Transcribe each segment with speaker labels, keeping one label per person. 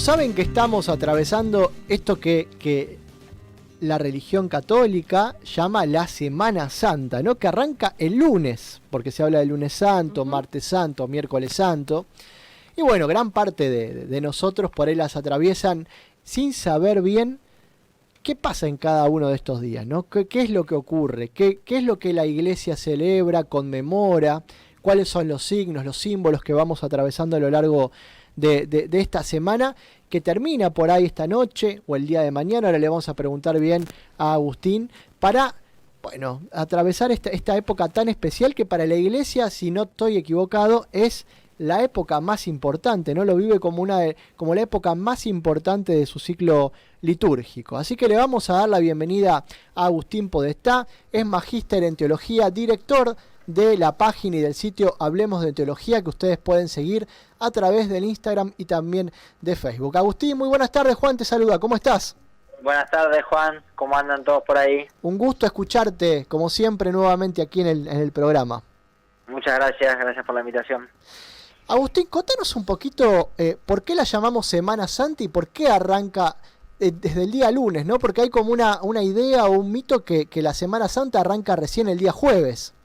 Speaker 1: saben que estamos atravesando esto que la religión católica llama la Semana Santa, ¿no? Que arranca el lunes, porque se habla de lunes santo, martes santo, miércoles santo. Y bueno, gran parte de nosotros por ahí las atraviesan sin saber bien qué pasa en cada uno de estos días, ¿no? ¿Qué es lo que ocurre? ¿Qué es lo que la iglesia celebra, conmemora? ¿Cuáles son los signos, los símbolos que vamos atravesando a lo largo de esta semana, que termina por ahí esta noche o el día de mañana? Ahora le vamos a preguntar bien a Agustín para, bueno, atravesar esta época tan especial que para la iglesia, si no estoy equivocado, es la época más importante, ¿no? Lo vive como la época más importante de su ciclo litúrgico. Así que le vamos a dar la bienvenida a Agustín Podestá, es magíster en teología, director de la página y del sitio Hablemos de Teología, que ustedes pueden seguir a través del Instagram y también de Facebook. Agustín, muy buenas tardes. Juan te saluda, ¿cómo estás?
Speaker 2: Buenas tardes, Juan, ¿cómo andan todos por ahí?
Speaker 1: Un gusto escucharte, como siempre, nuevamente aquí en el programa.
Speaker 2: Muchas gracias por la invitación.
Speaker 1: Agustín, contanos un poquito por qué la llamamos Semana Santa y por qué arranca desde el día lunes, ¿no? Porque hay como una idea o un mito que la Semana Santa arranca recién el día jueves.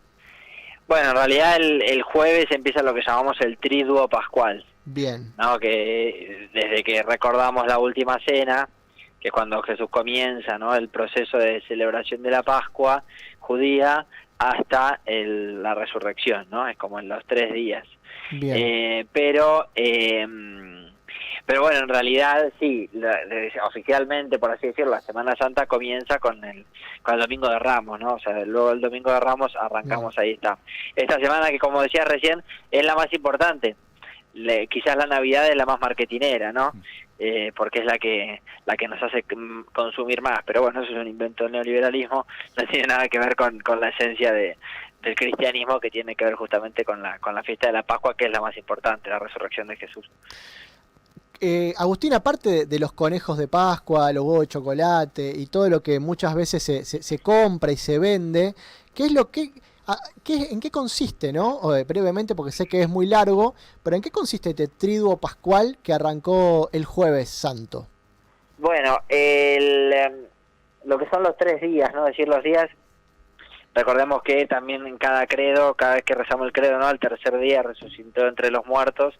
Speaker 2: Bueno, en realidad el jueves empieza lo que llamamos el Triduo Pascual.
Speaker 1: Bien.
Speaker 2: ¿No? Que desde que recordamos la última cena, que es cuando Jesús comienza, ¿no?, el proceso de celebración de la Pascua judía, hasta la resurrección, ¿no? Es como en los 3 días.
Speaker 1: Bien.
Speaker 2: Pero bueno, en realidad sí, oficialmente, por así decirlo, la Semana Santa comienza con el Domingo de Ramos, ¿no? O sea, luego el Domingo de Ramos arrancamos, ahí está. Esta semana que, como decía recién, es la más importante. Quizás la Navidad es la más marketinera, ¿no? Porque es la que nos hace consumir más. Pero bueno, eso es un invento del neoliberalismo, no tiene nada que ver con la esencia del cristianismo, que tiene que ver justamente con la fiesta de la Pascua, que es la más importante, la resurrección de Jesús.
Speaker 1: Agustín, aparte de los conejos de Pascua, los huevos de chocolate y todo lo que muchas veces se compra y se vende, ¿en qué consiste, no? Brevemente, porque sé que es muy largo, pero ¿en qué consiste este Triduo Pascual que arrancó el Jueves Santo?
Speaker 2: Bueno, lo que son los 3 días, ¿no? Es decir, los días, recordemos que también en cada credo, cada vez que rezamos el credo, ¿no?, el tercer día resucitó entre los muertos.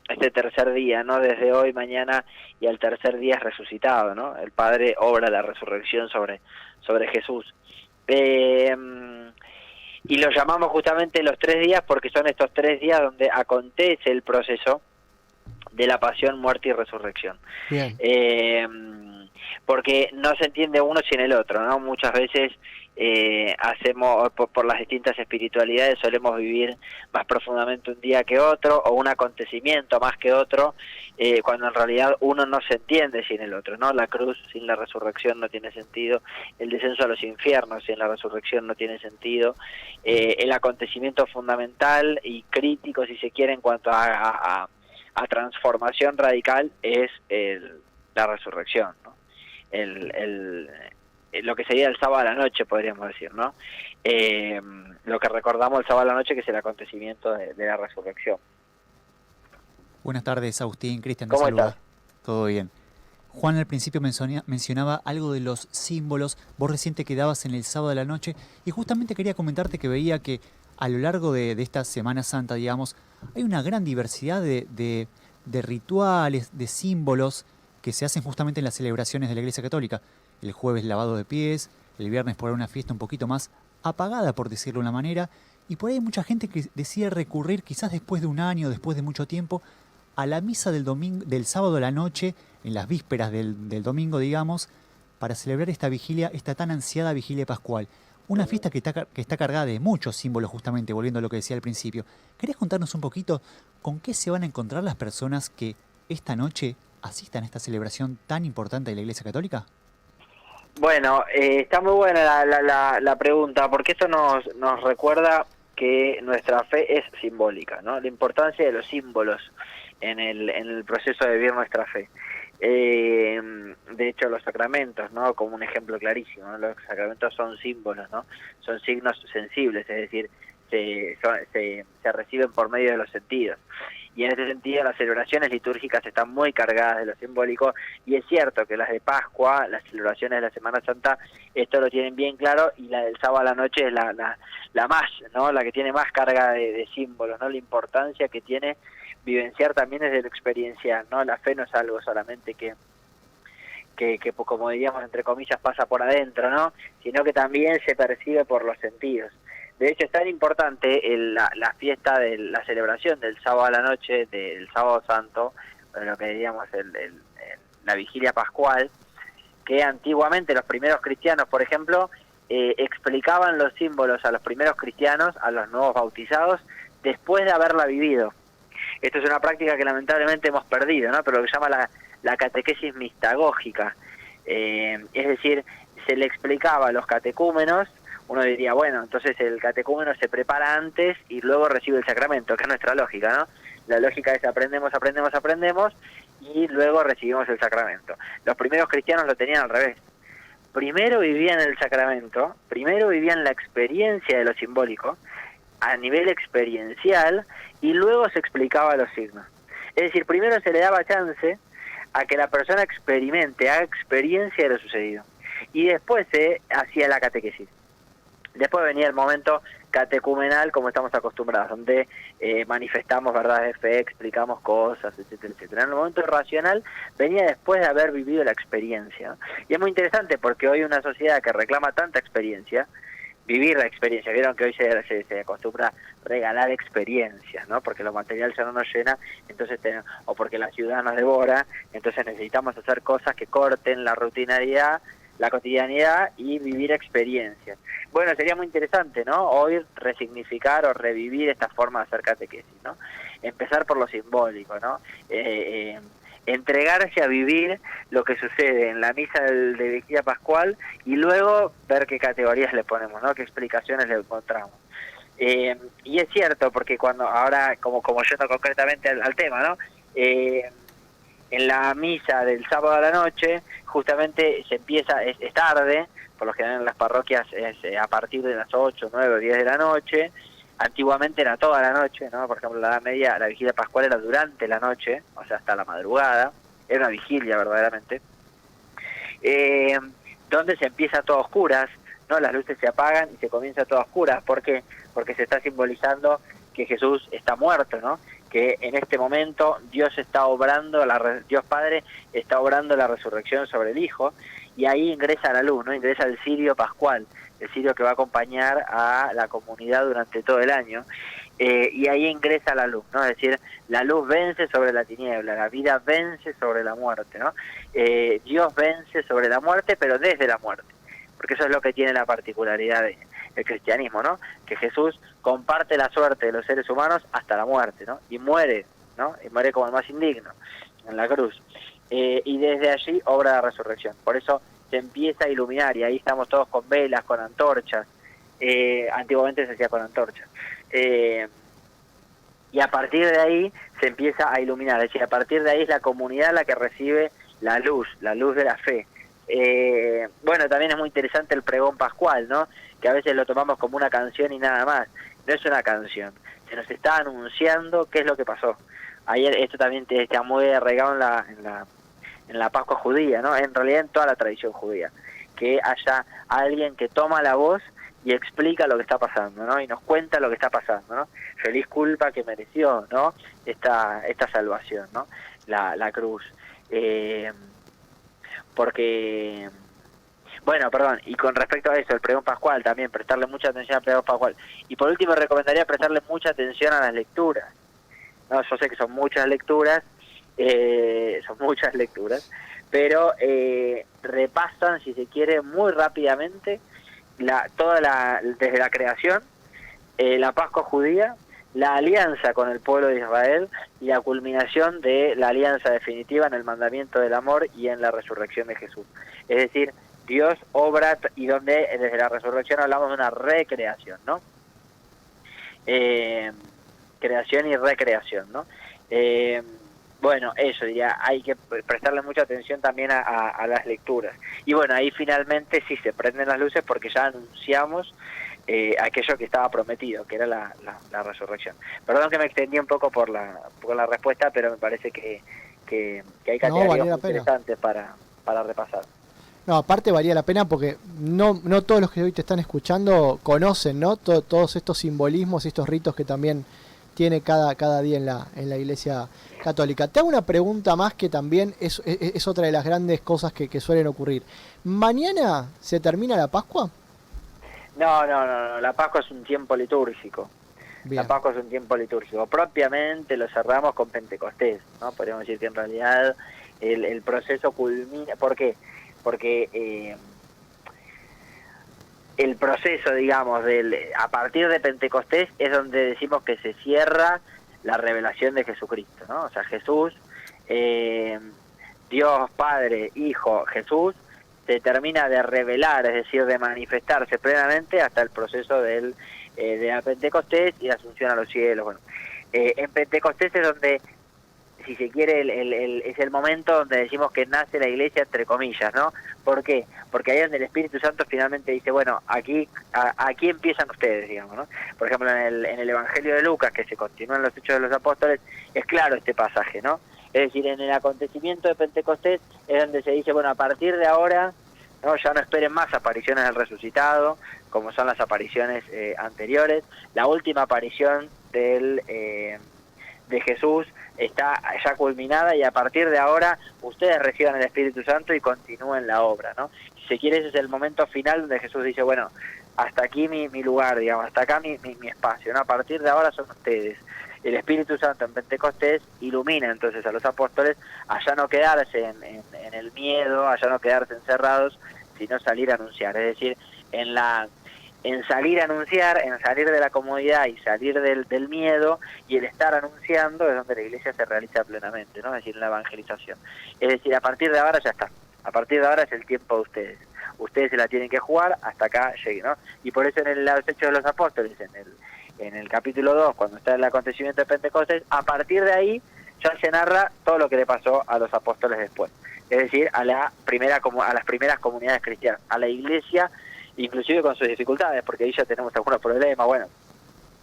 Speaker 2: Este tercer día, ¿no?, desde hoy, mañana y al tercer día es resucitado, ¿no? El Padre obra la resurrección sobre Jesús. Y lo llamamos justamente los 3 días porque son estos 3 días donde acontece el proceso de la pasión, muerte y resurrección.
Speaker 1: Bien.
Speaker 2: Porque no se entiende uno sin el otro, ¿no? Muchas veces hacemos, por las distintas espiritualidades, solemos vivir más profundamente un día que otro, o un acontecimiento más que otro, cuando en realidad uno no se entiende sin el otro, ¿no? La cruz sin la resurrección no tiene sentido, el descenso a los infiernos sin la resurrección no tiene sentido, el acontecimiento fundamental y crítico, si se quiere, en cuanto a transformación radical es la resurrección, ¿no? Lo que sería el sábado a la noche, podríamos decir, ¿no? Lo que recordamos el sábado a la noche, que es el acontecimiento de la resurrección.
Speaker 3: Buenas tardes, Agustín. Cristian te
Speaker 2: ¿Cómo
Speaker 3: saluda.
Speaker 2: estás?
Speaker 3: Todo bien. Juan al principio mencionaba algo de los símbolos. Vos recién te quedabas en el sábado a la noche y justamente quería comentarte que veía que a lo largo de esta Semana Santa, digamos, hay una gran diversidad de rituales, de símbolos que se hacen justamente en las celebraciones de la Iglesia Católica. El jueves lavado de pies, el viernes por una fiesta un poquito más apagada, por decirlo de una manera, y por ahí hay mucha gente que decide recurrir, quizás después de un año, después de mucho tiempo, a la misa del sábado a la noche, en las vísperas del domingo, digamos, para celebrar esta vigilia, esta tan ansiada vigilia pascual. Una fiesta que está cargada de muchos símbolos, justamente, volviendo a lo que decía al principio. ¿Querés contarnos un poquito con qué se van a encontrar las personas que esta noche asistan a esta celebración tan importante de la Iglesia Católica?
Speaker 2: Bueno, está muy buena la pregunta, porque esto nos recuerda que nuestra fe es simbólica, ¿no? La importancia de los símbolos en el proceso de vivir nuestra fe. De hecho, los sacramentos, ¿no?, como un ejemplo clarísimo, ¿no? Los sacramentos son símbolos, ¿no? Son signos sensibles, es decir, se reciben por medio de los sentidos. y en ese sentido las celebraciones litúrgicas están muy cargadas de lo simbólico, y es cierto que las de Pascua, las celebraciones de la Semana Santa, esto lo tienen bien claro, y la del sábado a la noche es la más, ¿no? La que tiene más carga de símbolos, ¿no? La importancia que tiene vivenciar también desde lo experiencial, ¿no? La fe no es algo solamente que como diríamos entre comillas pasa por adentro, ¿no? Sino que también se percibe por los sentidos. De hecho es tan importante la fiesta de la celebración del sábado a la noche, del sábado santo, lo que diríamos la vigilia pascual, que antiguamente los primeros cristianos, por ejemplo, explicaban los símbolos a los primeros cristianos, a los nuevos bautizados, después de haberla vivido. Esto es una práctica que lamentablemente hemos perdido, ¿no? Pero lo que llama la catequesis mistagógica. Es decir, se le explicaba a los catecúmenos, uno diría, bueno, entonces el catecúmeno se prepara antes y luego recibe el sacramento, que es nuestra lógica, ¿no? La lógica es aprendemos y luego recibimos el sacramento. Los primeros cristianos lo tenían al revés. Primero vivían el sacramento, primero vivían la experiencia de lo simbólico, a nivel experiencial, y luego se explicaba los signos. Es decir, primero se le daba chance a que la persona experimente, haga experiencia de lo sucedido, y después se hacía la catequesis. Después venía el momento catecumenal, como estamos acostumbrados, donde manifestamos verdades de fe, explicamos cosas, etcétera, etcétera. En el momento racional venía después de haber vivido la experiencia. Y es muy interesante porque hoy una sociedad que reclama tanta experiencia, vivir la experiencia, vieron que hoy se acostumbra regalar experiencias, ¿no? Porque lo material ya no nos llena, entonces o porque la ciudad nos devora, entonces necesitamos hacer cosas que corten la rutinariedad, la cotidianidad y vivir experiencias. Bueno, sería muy interesante, ¿no? Hoy resignificar o revivir esta forma de hacer catequesis, ¿no? Empezar por lo simbólico, ¿no? Entregarse a vivir lo que sucede en la misa de vigilia pascual y luego ver qué categorías le ponemos, ¿no? Qué explicaciones le encontramos. Y es cierto, porque cuando ahora, como yendo concretamente al tema, ¿no? En la misa del sábado a la noche, justamente se empieza, es tarde, por lo general en las parroquias es a partir de las 8, 9 o 10 de la noche. Antiguamente era toda la noche, ¿no? Por ejemplo, la Edad Media, la vigilia pascual era durante la noche, o sea, hasta la madrugada, era una vigilia verdaderamente, donde se empieza todo a oscuras, ¿no? Las luces se apagan y se comienza todo a oscuras. ¿Por qué? Porque se está simbolizando que Jesús está muerto, ¿no? Que en este momento Dios está obrando, Dios Padre está obrando la resurrección sobre el Hijo, y ahí ingresa la luz, ¿no? Ingresa el cirio pascual, el cirio que va a acompañar a la comunidad durante todo el año, y ahí ingresa la luz, ¿no? Es decir, la luz vence sobre la tiniebla, la vida vence sobre la muerte, ¿no? Dios vence sobre la muerte, pero desde la muerte, porque eso es lo que tiene la particularidad del cristianismo, ¿no? Que Jesús comparte la suerte de los seres humanos hasta la muerte, ¿no? Y muere, ¿no? Y muere como el más indigno, en la cruz. Y desde allí obra la resurrección. Por eso se empieza a iluminar, y ahí estamos todos con velas, con antorchas. Antiguamente se hacía con antorchas. Y a partir de ahí se empieza a iluminar, es decir, a partir de ahí es la comunidad la que recibe la luz de la fe. Bueno, también es muy interesante el pregón pascual, ¿no? Que a veces lo tomamos como una canción y nada más. No es una canción, se nos está anunciando qué es lo que pasó. Ayer esto también está muy arraigado en la Pascua judía, ¿no? En realidad en toda la tradición judía, que haya alguien que toma la voz y explica lo que está pasando, ¿no? Y nos cuenta lo que está pasando, ¿no? Feliz culpa que mereció, ¿no? Esta salvación, ¿no? La cruz. Porque, bueno, perdón, y con respecto a eso, el pregón pascual también, prestarle mucha atención al pregón pascual. Y por último recomendaría prestarle mucha atención a las lecturas, ¿no? Yo sé que son muchas lecturas, pero repasan, si se quiere, muy rápidamente desde la creación, la Pascua judía, la alianza con el pueblo de Israel y la culminación de la alianza definitiva en el mandamiento del amor y en la resurrección de Jesús. Es decir, Dios obra, y donde desde la resurrección hablamos de una recreación, ¿no? Creación y recreación, ¿no? Bueno, eso diría, hay que prestarle mucha atención también a las lecturas. Y bueno, ahí finalmente sí se prenden las luces porque ya anunciamos aquello que estaba prometido, que era la resurrección. Perdón que me extendí un poco por la respuesta, pero me parece que hay categorías muy interesantes para repasar.
Speaker 1: No, aparte valía la pena porque no todos los que hoy te están escuchando conocen, ¿no? Todos estos simbolismos y estos ritos que también tiene cada día en la Iglesia Católica. Te hago una pregunta más que también es otra de las grandes cosas que suelen ocurrir. ¿Mañana se termina la Pascua?
Speaker 2: No, la Pascua es un tiempo litúrgico. Bien. La Pascua es un tiempo litúrgico. Propiamente lo cerramos con Pentecostés, ¿no? Podríamos decir que en realidad el proceso culmina. ¿Por qué? Porque el proceso, digamos, a partir de Pentecostés es donde decimos que se cierra la revelación de Jesucristo, ¿no? O sea, Jesús, Dios Padre, Hijo, Jesús, se termina de revelar, es decir, de manifestarse plenamente hasta el proceso de la Pentecostés y la Asunción a los cielos. Bueno, en Pentecostés es donde, si se quiere, es el momento donde decimos que nace la Iglesia, entre comillas, ¿no? ¿Por qué? Porque ahí es donde el Espíritu Santo finalmente dice, bueno, aquí empiezan ustedes, digamos, ¿no? Por ejemplo, en el Evangelio de Lucas, que se continúa en los Hechos de los Apóstoles, es claro este pasaje, ¿no? Es decir, en el acontecimiento de Pentecostés es donde se dice, bueno, a partir de ahora, no, ya no esperen más apariciones del resucitado, como son las apariciones anteriores. La última aparición de Jesús está ya culminada y a partir de ahora ustedes reciban el Espíritu Santo y continúen la obra, ¿no? Si se quiere, ese es el momento final donde Jesús dice, bueno, hasta aquí mi lugar, digamos, hasta acá mi espacio, ¿no? A partir de ahora son ustedes. El Espíritu Santo en Pentecostés ilumina entonces a los apóstoles a ya no quedarse en el miedo, a ya no quedarse encerrados, sino salir a anunciar. Es decir, en salir a anunciar, en salir de la comodidad y salir del miedo, y el estar anunciando es donde la Iglesia se realiza plenamente, ¿no? Es decir, en la evangelización. Es decir, a partir de ahora ya está. A partir de ahora es el tiempo de ustedes. Ustedes se la tienen que jugar hasta acá llegue, ¿no? Y por eso en los Hechos de los Apóstoles, en el capítulo 2, cuando está el acontecimiento de Pentecostés, a partir de ahí ya se narra todo lo que le pasó a los apóstoles después. Es decir, a las primeras comunidades cristianas, a la Iglesia, inclusive con sus dificultades, porque ahí ya tenemos algunos problemas, bueno.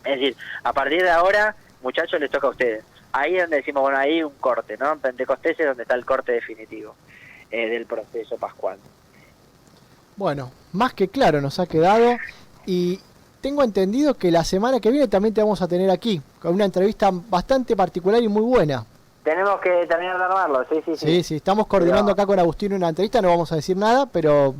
Speaker 2: Es decir, a partir de ahora, muchachos, les toca a ustedes. Ahí es donde decimos, bueno, ahí un corte, ¿no? En Pentecostés es donde está el corte definitivo del proceso pascual.
Speaker 1: Bueno, más que claro nos ha quedado, y tengo entendido que la semana que viene también te vamos a tener aquí, con una entrevista bastante particular y muy buena.
Speaker 2: Tenemos que terminar de armarlo, sí.
Speaker 1: Sí, estamos coordinando acá con Agustín una entrevista, no vamos a decir nada, pero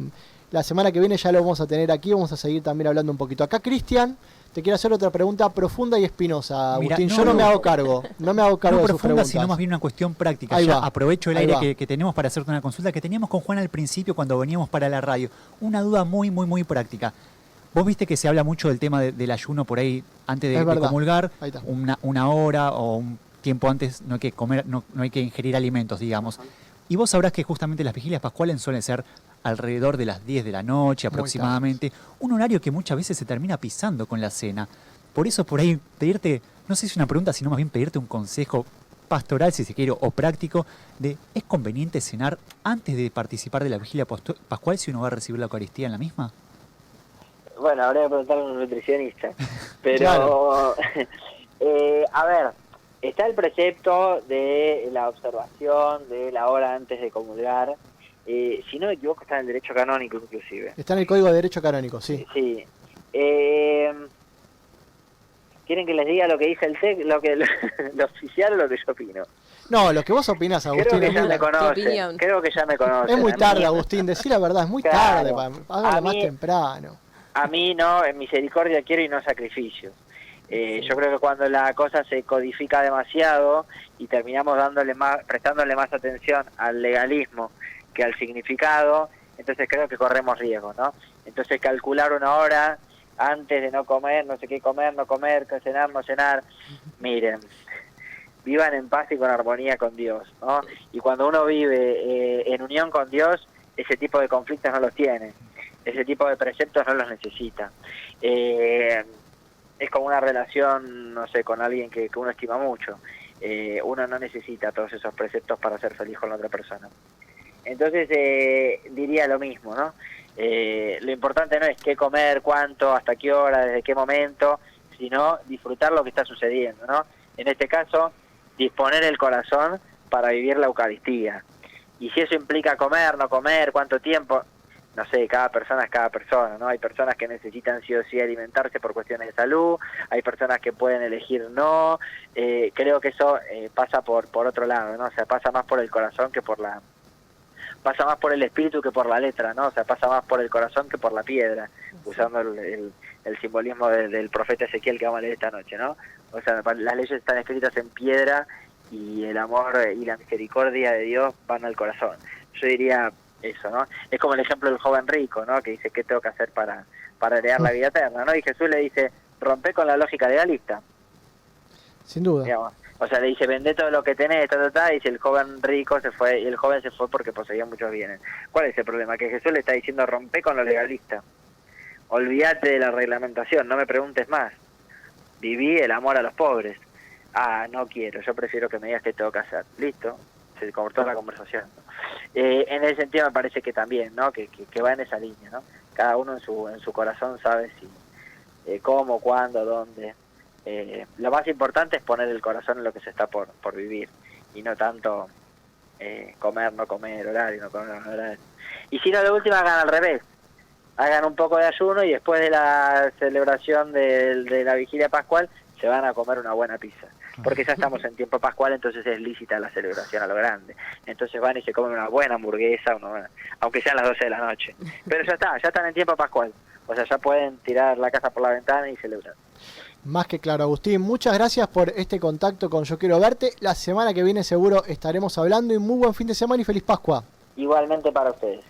Speaker 1: la semana que viene ya lo vamos a tener aquí, vamos a seguir también hablando un poquito. Acá, Cristian, te quiero hacer otra pregunta profunda y espinosa, Agustín. Yo no me hago cargo de sus preguntas.
Speaker 3: Profunda, sino más bien una cuestión práctica. Ya aprovecho el aire que tenemos para hacerte una consulta que teníamos con Juan al principio cuando veníamos para la radio. Una duda muy, muy, muy práctica. Vos viste que se habla mucho del tema del ayuno por ahí antes de comulgar, una hora o un tiempo antes no hay que comer, no hay que ingerir alimentos, digamos. Y vos sabrás que justamente las vigilias pascuales suelen ser alrededor de las 10 de la noche aproximadamente, un horario que muchas veces se termina pisando con la cena. Por eso por ahí pedirte, no sé si es una pregunta, sino más bien pedirte un consejo pastoral, si se quiere, o práctico, de ¿es conveniente cenar antes de participar de la vigilia pascual si uno va a recibir la Eucaristía en la misma?
Speaker 2: Bueno, habría que preguntarle a un nutricionista. Pero,
Speaker 1: claro.
Speaker 2: A ver, está el precepto de la observación de la hora antes de comulgar. Si no me equivoco, está en el derecho canónico inclusive.
Speaker 1: Está en el Código de Derecho Canónico, sí.
Speaker 2: Sí. ¿Quieren que les diga lo que dice el TEC, lo oficial o lo que yo opino?
Speaker 1: No, lo que vos opinás, Agustín.
Speaker 2: Creo que ya me conocen. Creo que ya me conocen.
Speaker 1: Es muy tarde, Agustín, decí la verdad, es muy tarde. Hágalo más temprano.
Speaker 2: A mí no, en misericordia quiero y no sacrificios. Yo creo que cuando la cosa se codifica demasiado y terminamos prestándole más atención al legalismo que al significado, entonces creo que corremos riesgo, ¿no? Entonces calcular una hora antes de no comer, no sé qué comer, no comer, cenar, no cenar, miren, vivan en paz y con armonía con Dios, ¿no? Y cuando uno vive en unión con Dios, ese tipo de conflictos no los tiene, ese tipo de preceptos no los necesita. Es como una relación, no sé, con alguien que uno estima mucho. Uno no necesita todos esos preceptos para ser feliz con la otra persona. Entonces diría lo mismo, ¿no? Lo importante no es qué comer, cuánto, hasta qué hora, desde qué momento, sino disfrutar lo que está sucediendo, ¿no? En este caso, disponer el corazón para vivir la Eucaristía. Y si eso implica comer, no comer, cuánto tiempo, no sé, cada persona es cada persona, ¿no? Hay personas que necesitan sí o sí alimentarse por cuestiones de salud, hay personas que pueden elegir no, creo que eso pasa por otro lado, ¿no? O sea, pasa más por el corazón que por la... pasa más por el espíritu que por la letra, ¿no? O sea, pasa más por el corazón que por la piedra, usando el simbolismo del profeta Ezequiel que vamos a leer esta noche, ¿no? O sea, las leyes están escritas en piedra y el amor y la misericordia de Dios van al corazón. Yo diría eso, ¿no? Es como el ejemplo del joven rico, ¿no? Que dice, ¿qué tengo que hacer para heredar la vida eterna, ¿no? Y Jesús le dice, rompe con la lógica legalista.
Speaker 1: Sin duda.
Speaker 2: Digamos. O sea, le dice, vende todo lo que tenés, y si el joven rico se fue, y el joven se fue porque poseía muchos bienes. ¿Cuál es el problema? Que Jesús le está diciendo, rompe con lo legalista. Olvídate de la reglamentación, no me preguntes más. Viví el amor a los pobres. Ah, no quiero, yo prefiero que me digas qué tengo que hacer. Listo, se cortó la conversación. En ese sentido me parece que también, ¿no? Que va en esa línea, ¿no? Cada uno en su corazón sabe si cómo, cuándo, dónde. Lo más importante es poner el corazón en lo que se está por vivir y no tanto comer, no comer, horario, no comer, no horario. Y si no, de última hagan al revés, hagan un poco de ayuno y después de la celebración de la vigilia pascual se van a comer una buena pizza, porque ya estamos en tiempo pascual, entonces es lícita la celebración a lo grande, entonces van y se comen una buena hamburguesa, aunque sean las 12 de la noche, pero ya están en tiempo pascual, o sea, ya pueden tirar la casa por la ventana y celebrar.
Speaker 1: Más que claro, Agustín, muchas gracias por este contacto con Yo Quiero Verte. La semana que viene seguro estaremos hablando y muy buen fin de semana y feliz Pascua.
Speaker 2: Igualmente para ustedes.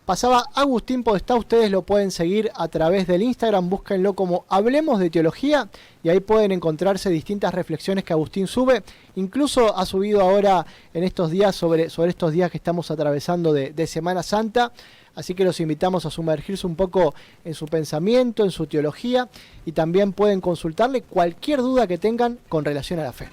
Speaker 1: Pasaba Agustín Podestá, ustedes lo pueden seguir a través del Instagram, búsquenlo como Hablemos de Teología y ahí pueden encontrarse distintas reflexiones que Agustín sube. Incluso ha subido ahora en estos días sobre estos días que estamos atravesando de Semana Santa. Así que los invitamos a sumergirse un poco en su pensamiento, en su teología y también pueden consultarle cualquier duda que tengan con relación a la fe.